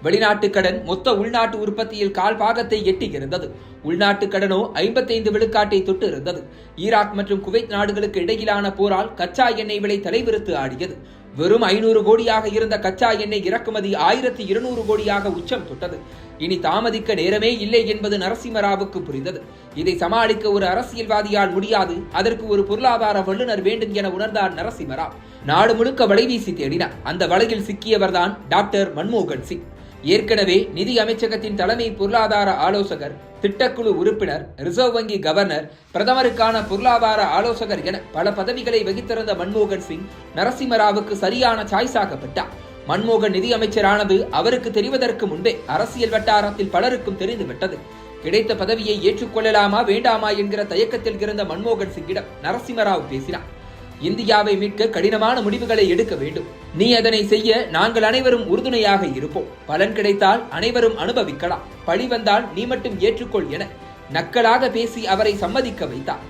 வெளிநாட்டு கடன் மொத்த உள்நாட்டு உற்பத்தியில் கால் பாகத்தை எட்டியிருந்தது. உள்நாட்டு கடனோ 55 விழுக்காட்டை தொட்டு இருந்தது. ஈராக் மற்றும் குவைத் நாடுகளுக்கு இடையிலான போரால் கச்சா எண்ணெய் விலை தலைவிரித்து ஆடியது. வெறும் 500 கோடியாக இருந்த கச்சா எண்ணெய் இறக்குமதி 1200 கோடியாக உச்சம் தொட்டது. இனி தாமதிக்க நேரமே இல்லை என்பது நரசிம்மராவுக்கு புரிந்தது. இதை சமாளிக்க ஒரு அரசியல்வாதியால் முடியாது, அதற்கு ஒரு பொருளாதார வல்லுநர் வேண்டும் என உணர்ந்தார் நரசிம்மராவ். நாடு முழுக்க வலைவீசி தேடினார். அந்த வலையில் சிக்கியவர்தான் டாக்டர் மன்மோகன் சிங். ஏற்கனவே நிதி அமைச்சகத்தின் தலைமை பொருளாதார ஆலோசகர், திட்டக்குழு உறுப்பினர், ரிசர்வ் வங்கி கவர்னர், பிரதமருக்கான பொருளாதார ஆலோசகர் என பல பதவிகளை வகித்திருந்த மன்மோகன் சிங் நரசிம்மராவுக்கு சரியான சாய்ஸாகப்பட்டார். மன்மோகன் நிதி அமைச்சரானது அவருக்கு தெரிவதற்கு முன்பே அரசியல் வட்டாரத்தில் பலருக்கும் தெரிந்துவிட்டது. கிடைத்த பதவியை ஏற்றுக்கொள்ளலாமா வேண்டாமா என்கிற தயக்கத்தில் இருந்த மன்மோகன் சிங்கிடம் நரசிம்மராவ் பேசினார். இந்தியாவை மீட்க கடினமான முடிவுகளை எடுக்க வேண்டும். நீ அதனை செய்ய நாங்கள் அனைவரும் உறுதுணையாக இருப்போம். பலன் கிடைத்தால் அனைவரும் அனுபவிக்கலாம். பழி வந்தால் நீ மட்டும் ஏற்றுக்கொள் என நக்கலாக பேசி அவரை சம்மதிக்க வைத்தார்.